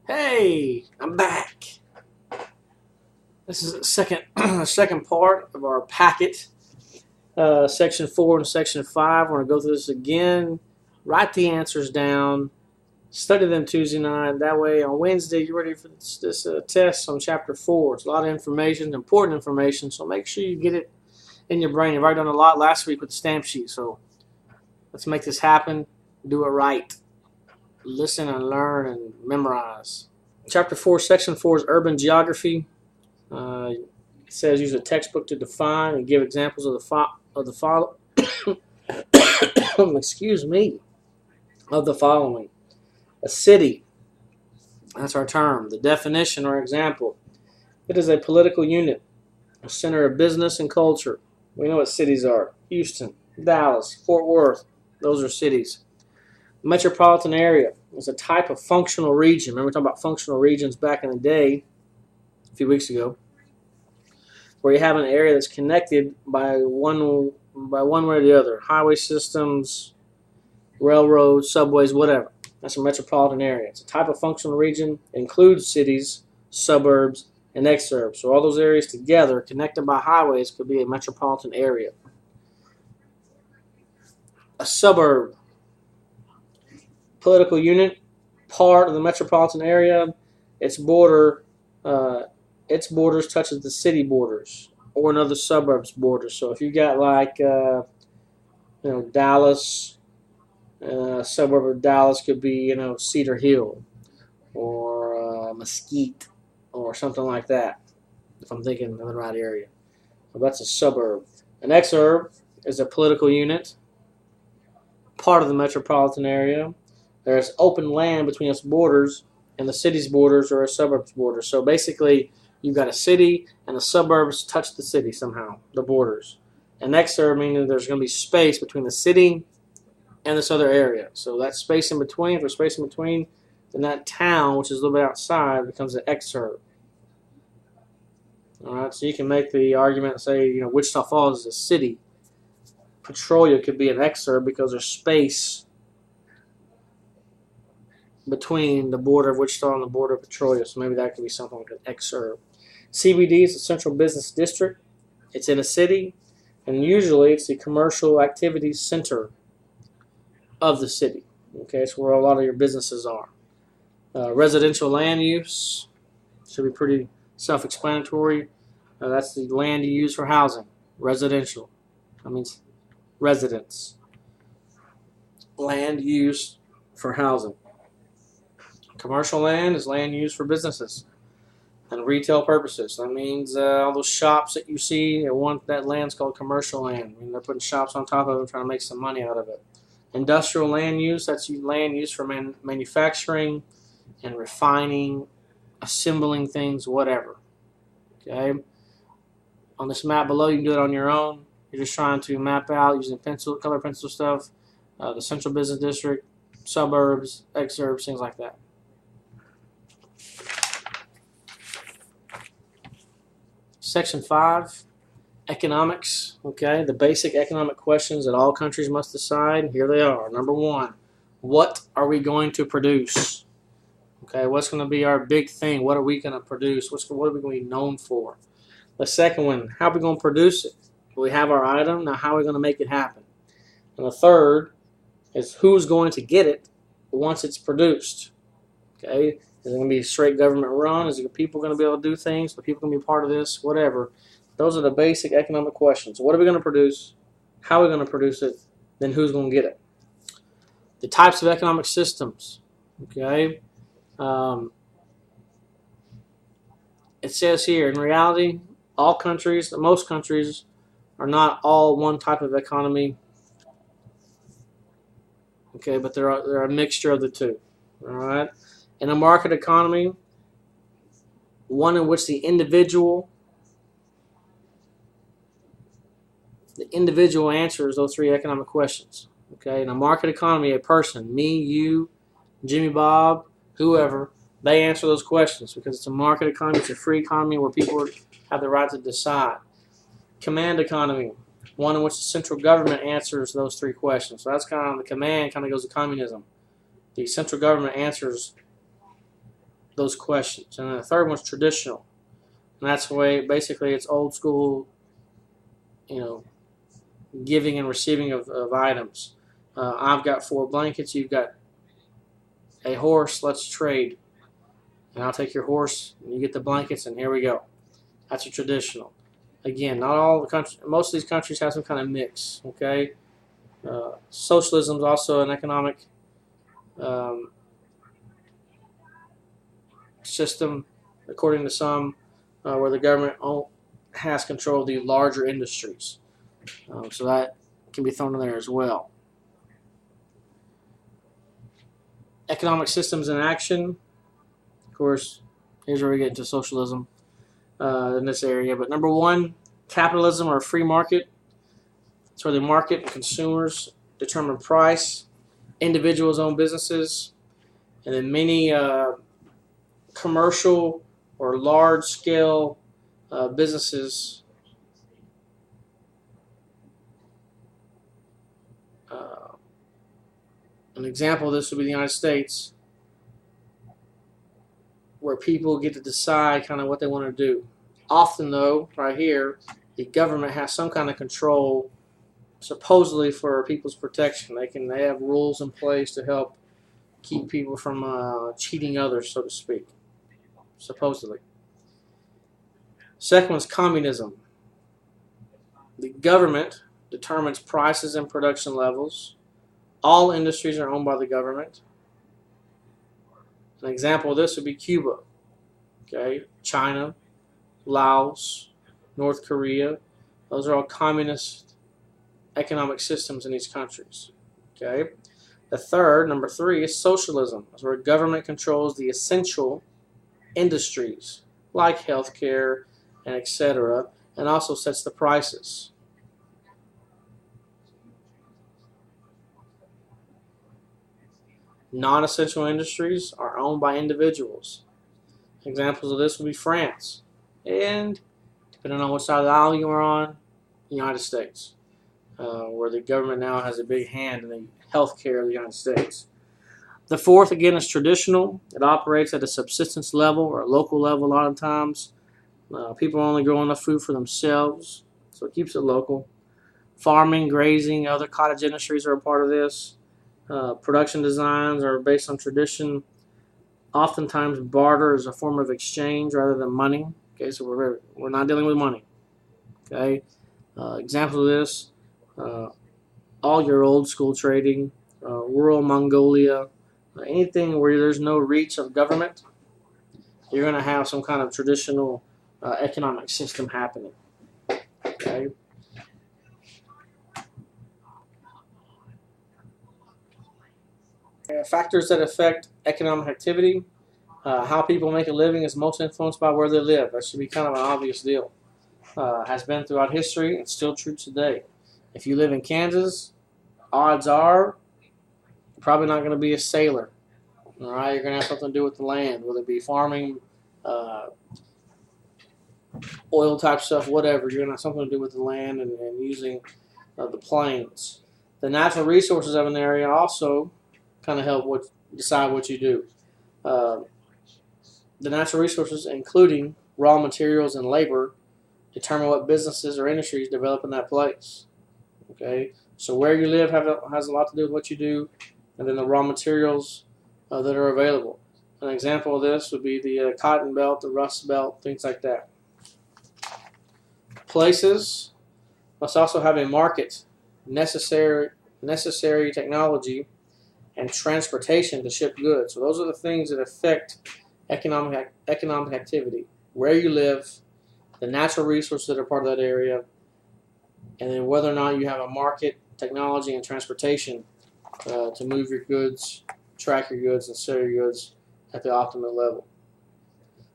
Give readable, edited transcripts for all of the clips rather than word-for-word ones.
Hey, I'm back. This is the second part of our packet, section 4 and section 5. We're going to go through this again, write the answers down, study them Tuesday night. That way on Wednesday you're ready for this test on chapter 4. It's a lot of information, important information, so make sure you get it in your brain. You've already done a lot last week with the stamp sheet, so let's make this happen. Do it right. Listen and learn and memorize. Chapter 4, section 4 is urban geography. It says use a textbook to define and give examples of the following. Excuse me. Of the following: a city. That's our term. The definition or example: it is a political unit, a center of business and culture. We know what cities are: Houston, Dallas, Fort Worth. Those are cities. Metropolitan area is a type of functional region. Remember we talked about functional regions back in the day, a few weeks ago, where you have an area that's connected by one way or the other. Highway systems, railroads, subways, whatever. That's a metropolitan area. It's a type of functional region. It includes cities, suburbs, and exurbs. So all those areas together, connected by highways, could be a metropolitan area. A suburb. Political unit, part of the metropolitan area. Its borders touches the city borders or another suburbs borders. So if you got like Dallas, a suburb of Dallas could be Cedar Hill or Mesquite or something like that. If I'm thinking of the right area, so that's a suburb. An exurb is a political unit, part of the metropolitan area. There's open land between its borders and the city's borders or a suburb's borders. So basically, you've got a city and the suburbs touch the city somehow, the borders. An exurb meaning there's going to be space between the city and this other area. So that space in between, if there's space in between, then that town, which is a little bit outside, becomes an exurb. All right, so you can make the argument and say, Wichita Falls is a city. Petrolia could be an exurb because there's space between the border of Wichita and the border of Petrolia, so maybe that could be something like an exurb. CBD is a central business district. It's in a city, and usually it's the commercial activities center of the city. Okay, it's where a lot of your businesses are. Residential land use should be pretty self-explanatory. That's the land you use for housing. Residential. That means residence. Land use for housing. Commercial land is land used for businesses and retail purposes. That means all those shops that you see, that land's called commercial land. I mean, they're putting shops on top of it, trying to make some money out of it. Industrial land use, that's land used for manufacturing and refining, assembling things, whatever. Okay. On this map below, you can do it on your own. You're just trying to map out using color pencil stuff, the central business district, suburbs, exurbs, things like that. Section 5, economics. Okay, the basic economic questions that all countries must decide. Here they are. Number 1, what are we going to produce? Okay, what's going to be our big thing? What are we going to produce? What are we going to be known for? The second one, how are we going to produce it? We have our item. Now, how are we going to make it happen? And the third is who's going to get it once it's produced. Okay, is it going to be straight government run? Is it people going to be able to do things? Are people going to be part of this? Whatever. Those are the basic economic questions. What are we going to produce? How are we going to produce it? Then who's going to get it? The types of economic systems. Okay. It says here, in reality, most countries are not all one type of economy. Okay, but they're a mixture of the two. All right. In a market economy, one in which the individual answers those 3 economic questions. Okay, in a market economy, a person, me, you, Jimmy Bob, whoever, they answer those questions because it's a market economy, it's a free economy where people have the right to decide. Command economy, one in which the central government answers those 3 questions. So that's kind of the command, kind of goes to communism. The central government answers those questions. And the third one's traditional. And that's the way, basically, it's old school, giving and receiving of items. I've got 4 blankets, you've got a horse, let's trade. And I'll take your horse, and you get the blankets, and here we go. That's a traditional. Again, not all the countries, most of these countries have some kind of mix, okay? Socialism is also an economic system, according to some, where the government has control of the larger industries. So that can be thrown in there as well. Economic systems in action. Of course, here's where we get into socialism in this area. But number 1, capitalism or free market. It's where the market and consumers determine price. Individuals own businesses. And then many commercial or large-scale businesses an example of this would be the United States, where people get to decide kind of what they want to do. Often, though, right here, the government has some kind of control, supposedly for people's protection. They have rules in place to help keep people from cheating others, so to speak, supposedly. Second one's communism. The government determines prices and production levels. All industries are owned by the government. An example of this would be Cuba, okay, China, Laos, North Korea. Those are all communist economic systems in these countries. Okay. The third, number 3, is socialism. That's where government controls the essential industries like healthcare and etc., and also sets the prices. Non-essential industries are owned by individuals. Examples of this would be France, and depending on which side of the aisle you're on, the United States, where the government now has a big hand in the health care of the United States. The fourth, again, is traditional. It operates at a subsistence level or a local level a lot of times. People are only growing enough food for themselves, so it keeps it local. Farming, grazing, other cottage industries are a part of this. Production designs are based on tradition. Oftentimes, barter is a form of exchange rather than money. Okay, so we're not dealing with money. Okay, examples of this: all your old school trading, rural Mongolia, anything where there's no reach of government, you're going to have some kind of traditional economic system happening. Okay. Factors that affect economic activity. How people make a living is most influenced by where they live. That should be kind of an obvious deal. Has been throughout history and still true today. If you live in Kansas, odds are you're probably not going to be a sailor. All right, you're going to have something to do with the land, whether it be farming, oil type stuff, whatever. You're going to have something to do with the land and using the plains. The natural resources of an area also kind of help decide what you do. The natural resources, including raw materials and labor, determine what businesses or industries develop in that place. Okay, so where you live has a lot to do with what you do, and then the raw materials that are available. An example of this would be the cotton belt, the rust belt, things like that. Places must also have a market, necessary technology, and transportation to ship goods. So those are the things that affect economic activity. Where you live, the natural resources that are part of that area, and then whether or not you have a market, technology, and transportation to move your goods, track your goods, and sell your goods at the optimal level.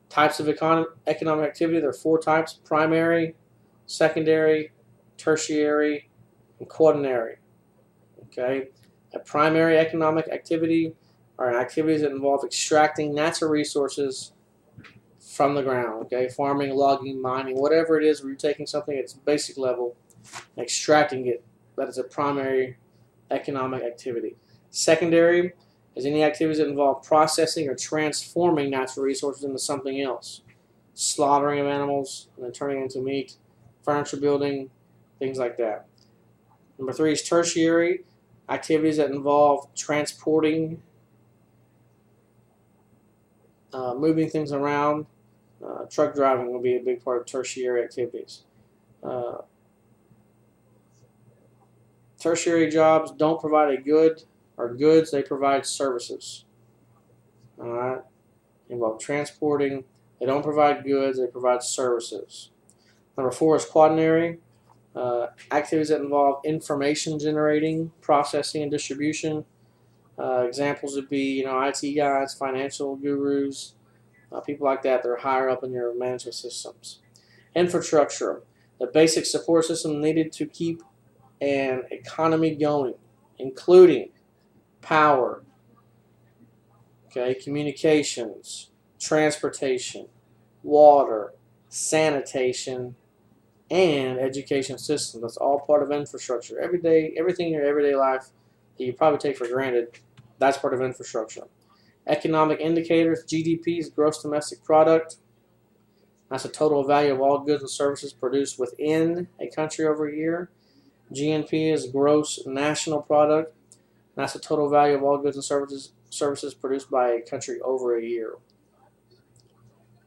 Types of economic activity, there are 4 types: primary, secondary, tertiary, and quaternary. Okay, a primary economic activity are activities that involve extracting natural resources from the ground. Okay, farming, logging, mining, whatever it is, where you're taking something at its basic level and extracting it. That is a primary economic activity. Secondary is any activities that involve processing or transforming natural resources into something else. Slaughtering of animals and then turning it into meat, furniture building, things like that. Number 3 is tertiary, activities that involve transporting, moving things around. Truck driving will be a big part of tertiary activities. Tertiary jobs don't provide a good or goods, they provide services. All right, involve transporting. They don't provide goods, they provide services. Number 4 is quaternary, activities that involve information generating, processing, and distribution. Examples would be, IT guys, financial gurus, people like that. They're higher up in your management systems. Infrastructure, the basic support system needed to keep an economy going, including power, communications, transportation, water, sanitation, and education system. That's all part of infrastructure. Everything in your everyday life that you probably take for granted, that's part of infrastructure. Economic indicators, GDP is gross domestic product. That's the total value of all goods and services produced within a country over a year. GNP is gross national product. That's the total value of all goods and services produced by a country over a year.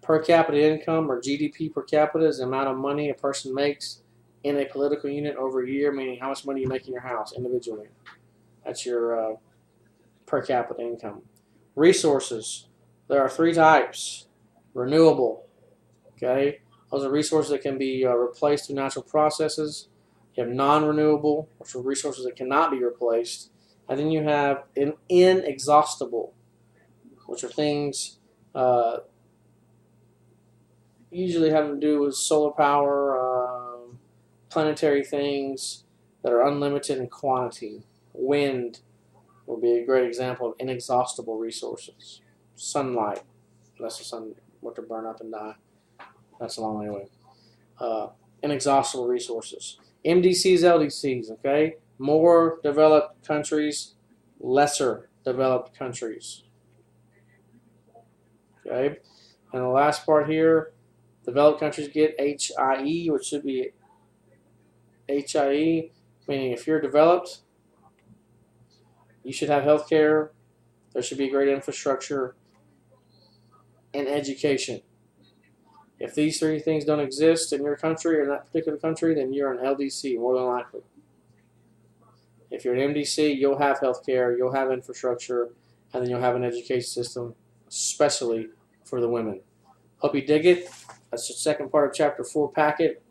Per capita income, or GDP per capita, is the amount of money a person makes in a political unit over a year, meaning how much money you make in your house individually. That's your per capita income. Resources. There are 3 types. Renewable. Those are resources that can be replaced through natural processes. You have non-renewable, which are resources that cannot be replaced. And then you have inexhaustible, which are things usually having to do with solar power, planetary things that are unlimited in quantity. Wind will be a great example of inexhaustible resources. Sunlight, unless the sun were to burn up and die. That's a long way away. Inexhaustible resources. MDCs, LDCs, More developed countries, lesser developed countries. And the last part here, developed countries get HIE, which should be HIE, meaning if you're developed, you should have health care, there should be great infrastructure, and education. If these 3 things don't exist in your country or in that particular country, then you're an LDC, more than likely. If you're an MDC, you'll have health care, you'll have infrastructure, and then you'll have an education system, especially for the women. Hope you dig it. That's the second part of Chapter 4 packet.